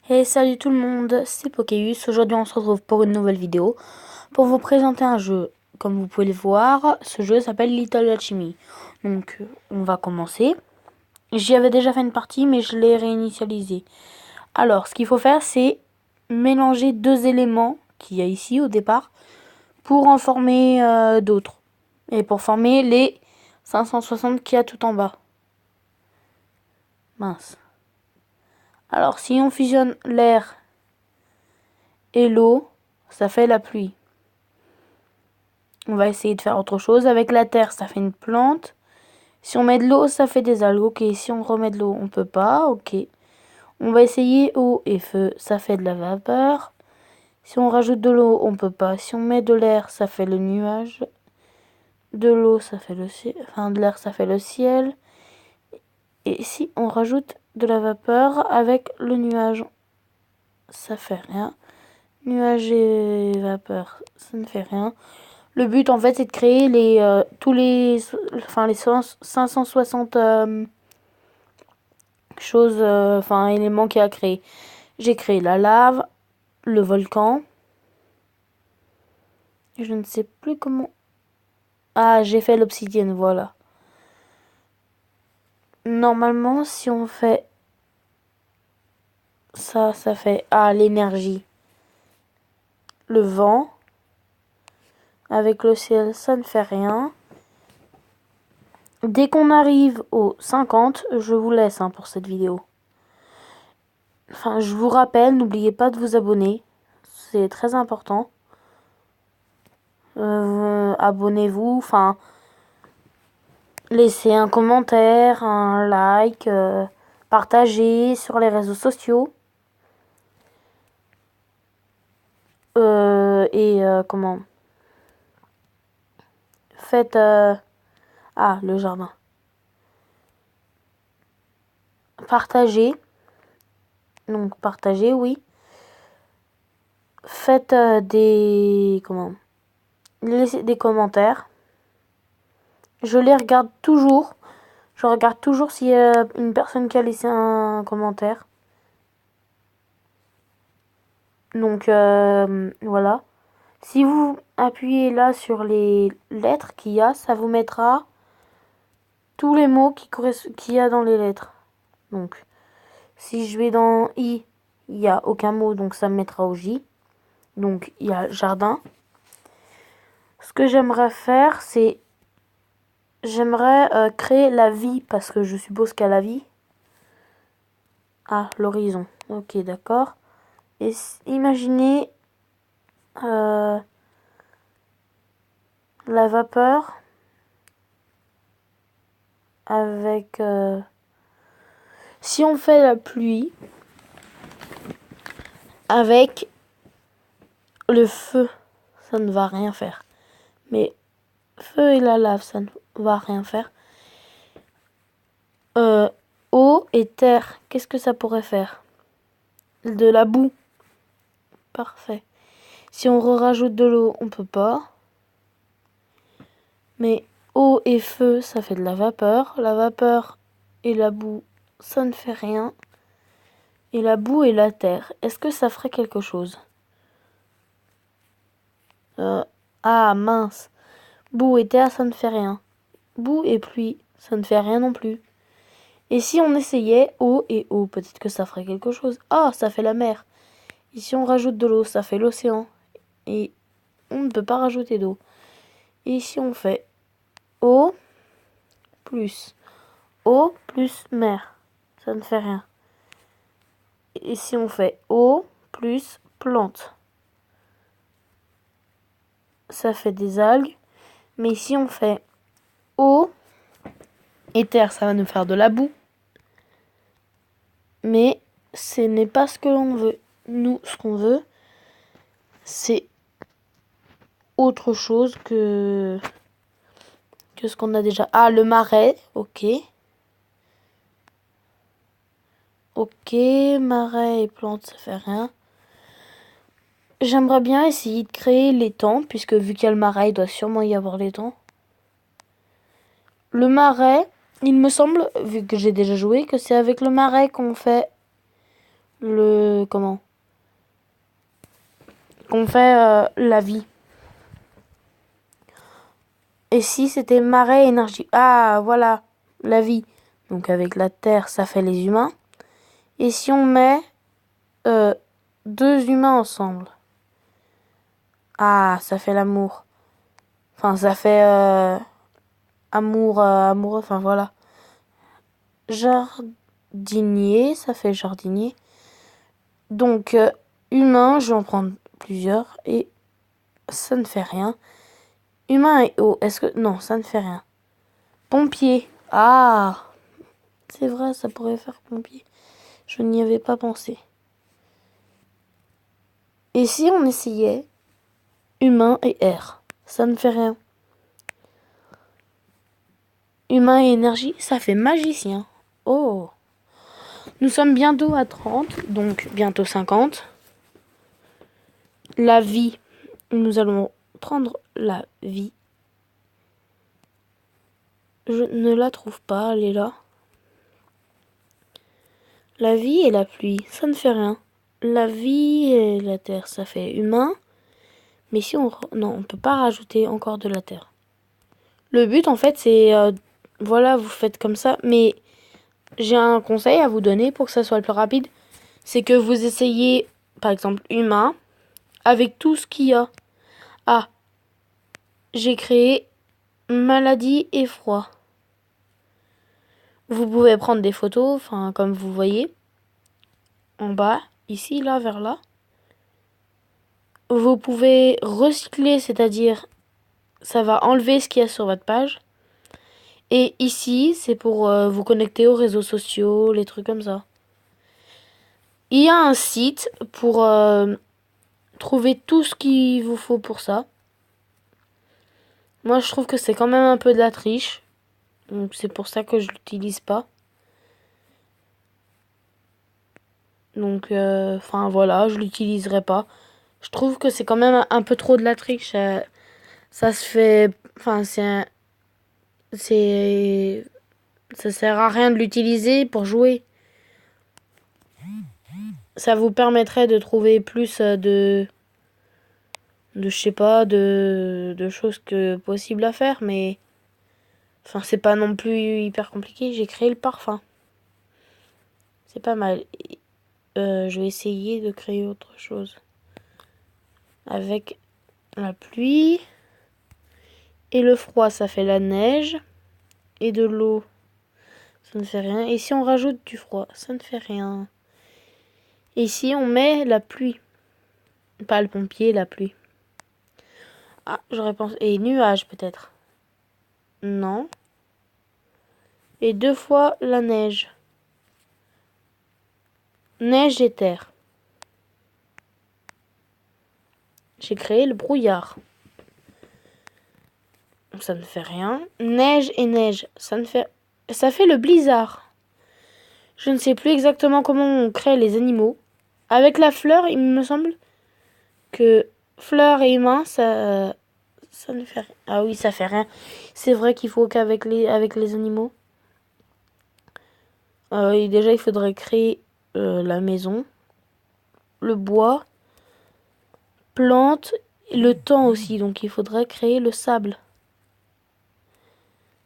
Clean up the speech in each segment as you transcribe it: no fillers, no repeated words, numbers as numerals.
Hey, salut tout le monde, c'est Pokéus. Aujourd'hui, on se retrouve pour une nouvelle vidéo pour vous présenter un jeu. Comme vous pouvez le voir, ce jeu s'appelle Little Alchemy. Donc, on va commencer. J'y avais déjà fait une partie, mais je l'ai réinitialisé. Alors, ce qu'il faut faire, c'est mélanger deux éléments qu'il y a ici au départ pour en former d'autres. Et pour former les 560 qu'il y a tout en bas. Mince. Alors, si on fusionne l'air et l'eau, ça fait la pluie. On va essayer de faire autre chose. Avec la terre, ça fait une plante. Si on met de l'eau, ça fait des algues. Ok, si on remet de l'eau, on peut pas. Ok. On va essayer eau et feu, ça fait de la vapeur. Si on rajoute de l'eau, on peut pas. Si on met de l'air, ça fait le nuage. De l'eau, ça fait le ciel. Enfin, de l'air, ça fait le ciel. Et si on rajoute de la vapeur avec le nuage, ça fait rien. Nuage et vapeur, ça ne fait rien. Le but, en fait, c'est de créer tous les 560 choses, éléments qu'il y a à créer. J'ai créé la lave, le volcan. Je ne sais plus comment. Ah, j'ai fait l'obsidienne, voilà. Normalement, si on fait ça, ça fait l'énergie. Le vent. Avec le ciel, ça ne fait rien. Dès qu'on arrive aux 50, je vous laisse pour cette vidéo. Enfin, je vous rappelle, n'oubliez pas de vous abonner. C'est très important. Abonnez-vous, laissez un commentaire, un like, partagez sur les réseaux sociaux. Comment faites le jardin. Partagez. Donc partagez, oui. Faites laissez des commentaires. Je les regarde toujours. Je regarde toujours s'il y a une personne qui a laissé un commentaire. Donc voilà. Si vous appuyez là sur les lettres qu'il y a, ça vous mettra tous les mots qu'il y a dans les lettres. Donc, si je vais dans I, il n'y a aucun mot, donc ça me mettra au J. Donc, il y a jardin. Ce que j'aimerais faire, c'est... J'aimerais créer la vie, parce que je suppose qu'il y a la vie. Ah, l'horizon. Ok, d'accord. Et imaginez la vapeur avec... si on fait la pluie avec le feu, ça ne va rien faire. Mais feu et la lave, ça ne va rien faire. Eau et terre, qu'est-ce que ça pourrait faire? De la boue. Parfait. Si on rajoute de l'eau, on peut pas. Mais eau et feu, ça fait de la vapeur. La vapeur et la boue, ça ne fait rien. Et la boue et la terre, est-ce que ça ferait quelque chose? Mince. Boue et terre, ça ne fait rien. Boue et pluie, ça ne fait rien non plus. Et si on essayait eau et eau, peut-être que ça ferait quelque chose. Ah, ça fait la mer. Et si on rajoute de l'eau, ça fait l'océan. Et on ne peut pas rajouter d'eau. Et si on fait eau plus mer, ça ne fait rien. Et si on fait eau plus plante, ça fait des algues. Mais si on fait eau et terre, ça va nous faire de la boue. Mais ce n'est pas ce que l'on veut. Nous, ce qu'on veut, c'est autre chose que ce qu'on a déjà. Ah, le marais, ok. Ok, marais et plantes, ça fait rien. J'aimerais bien essayer de créer l'étang, puisque vu qu'il y a le marais, il doit sûrement y avoir l'étang. Le marais, il me semble, vu que j'ai déjà joué, que c'est avec le marais qu'on fait comment qu'on fait la vie. Et si c'était marée, énergie. Ah, voilà, la vie. Donc avec la terre, ça fait les humains. Et si on met euh, deux humains ensemble, ah, ça fait l'amour. Enfin, ça fait amoureux, enfin voilà. Jardinier, ça fait jardinier. Donc, humain, je vais en prendre plusieurs. Et ça ne fait rien. Humain et eau, est-ce que... Non, ça ne fait rien. Pompier. Ah, c'est vrai, ça pourrait faire pompier. Je n'y avais pas pensé. Et si on essayait humain et air? Ça ne fait rien. Humain et énergie, ça fait magicien. Oh. Nous sommes bientôt à 30, donc bientôt 50. La vie. Nous allons prendre la vie. Je ne la trouve pas, elle est là. La vie et la pluie, ça ne fait rien. La vie et la terre, ça fait humain. Mais si on... Non, on peut pas rajouter encore de la terre. Le but, en fait, c'est... voilà, vous faites comme ça. Mais j'ai un conseil à vous donner pour que ça soit le plus rapide. C'est que vous essayez, par exemple, humain, avec tout ce qu'il y a. Ah, j'ai créé maladie et froid. Vous pouvez prendre des photos, enfin, comme vous voyez. En bas, ici, là, vers là. Vous pouvez recycler, c'est-à-dire ça va enlever ce qu'il y a sur votre page. Et ici, c'est pour vous connecter aux réseaux sociaux, les trucs comme ça. Il y a un site pour trouver tout ce qu'il vous faut pour ça. Moi, je trouve que c'est quand même un peu de la triche. Donc c'est pour ça que je l'utilise pas. Donc, enfin voilà, je l'utiliserai pas. Je trouve que c'est quand même un peu trop de la triche. Ça se fait... Enfin, c'est... Ça sert à rien de l'utiliser pour jouer. Ça vous permettrait de trouver plus je sais pas, de choses que possibles à faire, mais enfin c'est pas non plus hyper compliqué. J'ai créé le parfum, c'est pas mal. Je vais essayer de créer autre chose avec la pluie et le froid, ça fait la neige et de l'eau, ça ne fait rien. Et si on rajoute du froid, ça ne fait rien. Et si on met la pluie, pas le pompier, la pluie. Ah, j'aurais pensé. Et nuages peut-être. Non. Et deux fois la neige. Neige et terre. J'ai créé le brouillard. Ça ne fait rien. Neige et neige. Ça fait le blizzard. Je ne sais plus exactement comment on crée les animaux. Avec la fleur, il me semble que fleur et humain, ça ne fait rien. Ah oui, ça fait rien. C'est vrai qu'il faut qu'avec avec les animaux. Et déjà, il faudrait créer la maison, le bois, plantes, le temps aussi. Donc, il faudrait créer le sable.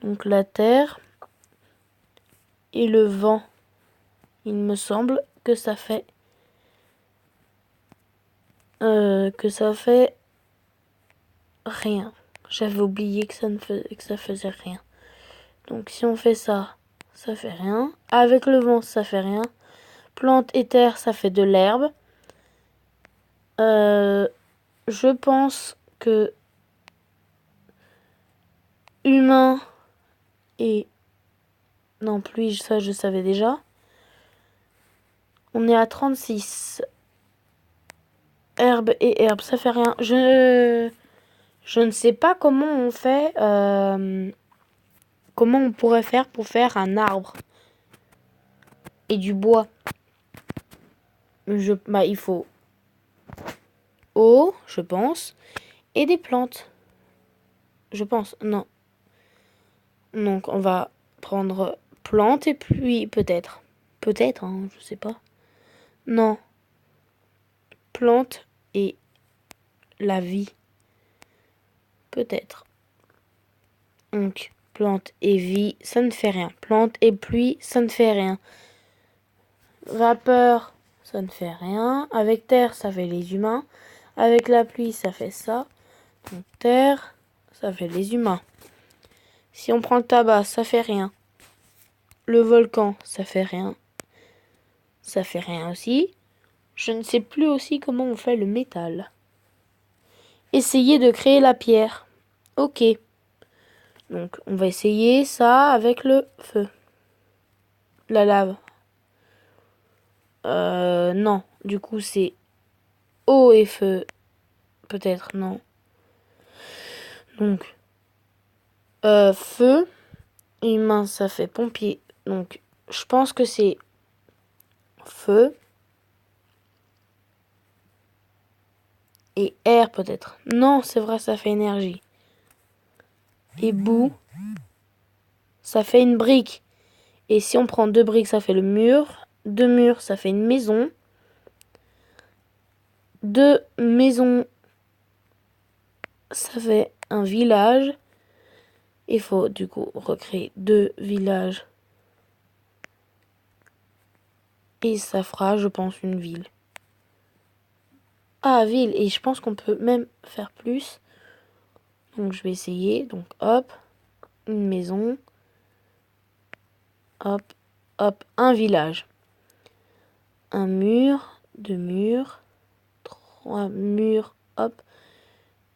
Donc, la terre et le vent. Il me semble que ça fait rien. J'avais oublié que ça faisait rien. Donc si on fait ça, ça fait rien. Avec le vent, ça fait rien. Plante et terre, ça fait de l'herbe. Je pense que humain et... Non, pluie, ça je savais déjà. On est à 36. Herbe et herbe, ça fait rien. Je ne sais pas comment on fait... comment on pourrait faire pour faire un arbre et du bois. Il faut eau, je pense, et des plantes. Je pense, non. Donc on va prendre plantes et pluie, peut-être. Peut-être, hein, je sais pas. Non. Plante et la vie. Peut-être. Donc, plante et vie, ça ne fait rien. Plante et pluie, ça ne fait rien. Vapeur, ça ne fait rien. Avec terre, ça fait les humains. Avec la pluie, ça fait ça. Donc, terre, ça fait les humains. Si on prend le tabac, ça fait rien. Le volcan, ça fait rien. Ça fait rien aussi. Je ne sais plus aussi comment on fait le métal. Essayez de créer la pierre. Ok. Donc, on va essayer ça avec le feu. La lave. Non. Du coup, c'est eau et feu. Peut-être, non. Donc, feu. Humain, ça fait pompier. Donc, je pense que c'est feu. Et air, peut-être. Non, c'est vrai, ça fait énergie. Et boue, ça fait une brique. Et si on prend 2 briques, ça fait le mur. 2 murs, ça fait une maison. 2 maisons, ça fait un village. Il faut du coup recréer 2 villages. Et ça fera, je pense, une ville. Ah, ville. Et je pense qu'on peut même faire plus. Donc je vais essayer. Donc hop, une maison. Hop, hop, un village. Un mur, 2 murs, 3 murs, hop,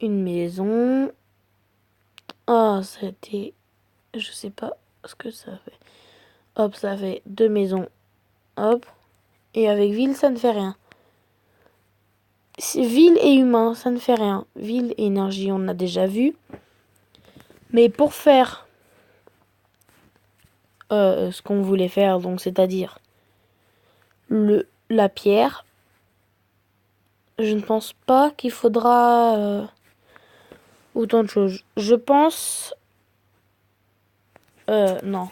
une maison. Ah, c'était... Je sais pas ce que ça fait. Hop, ça fait 2 maisons. Hop. Et avec ville, ça ne fait rien. Ville et humain, ça ne fait rien. Ville et énergie, on a déjà vu. Mais pour faire ce qu'on voulait faire, donc c'est-à-dire la pierre, je ne pense pas qu'il faudra autant de choses. Je pense... non.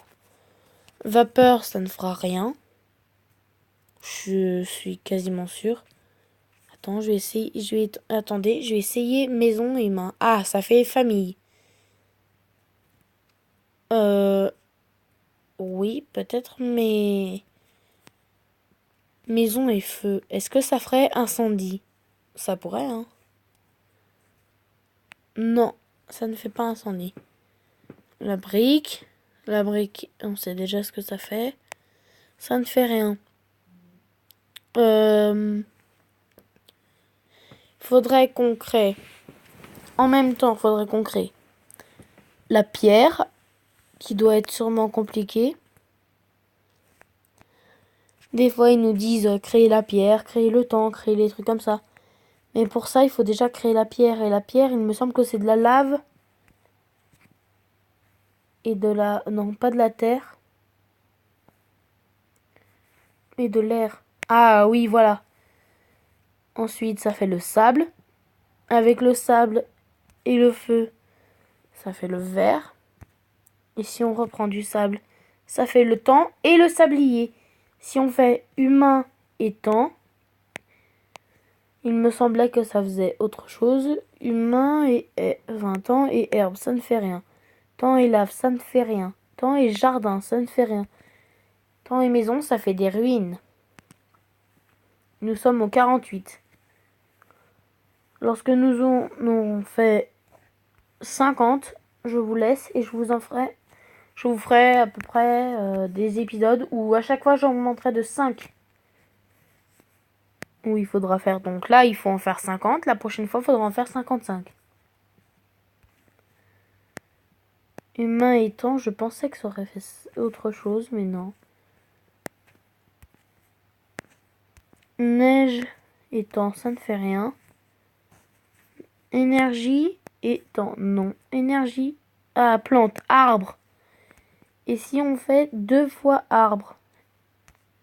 Vapeur, ça ne fera rien. Je suis quasiment sûre. Attends, je vais essayer. Attendez, je vais essayer maison et humain. Ah, ça fait famille. Oui, peut-être, mais maison et feu. Est-ce que ça ferait incendie? Ça pourrait, hein. Non, ça ne fait pas incendie. La brique. La brique, on sait déjà ce que ça fait. Ça ne fait rien. Faudrait qu'on crée. En même temps, faudrait qu'on crée la pierre, qui doit être sûrement compliquée. Des fois, ils nous disent créer la pierre, créer le temps, créer les trucs comme ça. Mais pour ça, il faut déjà créer la pierre. Et la pierre, il me semble que c'est de la lave. Et de la... Non, pas de la terre. Et de l'air. Ah oui, voilà. Ensuite, ça fait le sable. Avec le sable et le feu, ça fait le verre. Et si on reprend du sable, ça fait le temps et le sablier. Si on fait humain et temps, il me semblait que ça faisait autre chose. Humain et 20 ans et herbe, ça ne fait rien. Temps et lave, ça ne fait rien. Temps et jardin, ça ne fait rien. Temps et maison, ça fait des ruines. Nous sommes au 48. Lorsque nous aurons fait 50, je vous laisse et je vous ferai à peu près des épisodes où à chaque fois j'en montrerai de 5. Où il faudra faire. Donc là, il faut en faire 50. La prochaine fois, il faudra en faire 55. Humain et temps, je pensais que ça aurait fait autre chose, mais non. Neige et temps, ça ne fait rien. Énergie et temps, non. Énergie, ah, plante, arbre. Et si on fait 2 fois arbre,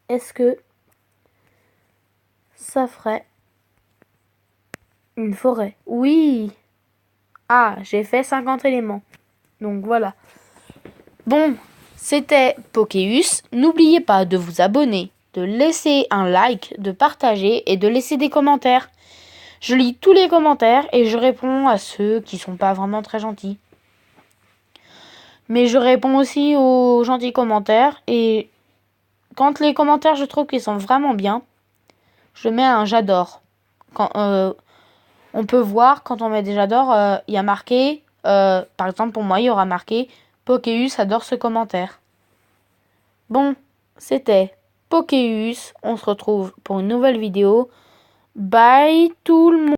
est-ce que ça ferait une forêt? Oui. Ah, j'ai fait 50 éléments. Donc voilà. Bon, c'était Pokéus. N'oubliez pas de vous abonner. de laisser un like, de partager et de laisser des commentaires. Je lis tous les commentaires et je réponds à ceux qui sont pas vraiment très gentils. Mais je réponds aussi aux gentils commentaires et quand les commentaires je trouve qu'ils sont vraiment bien, je mets un j'adore. Quand on peut voir quand on met des j'adore, il y a marqué, par exemple pour moi il y aura marqué Pokéus adore ce commentaire. Bon, c'était Pokéus. On se retrouve pour une nouvelle vidéo. Bye tout le monde.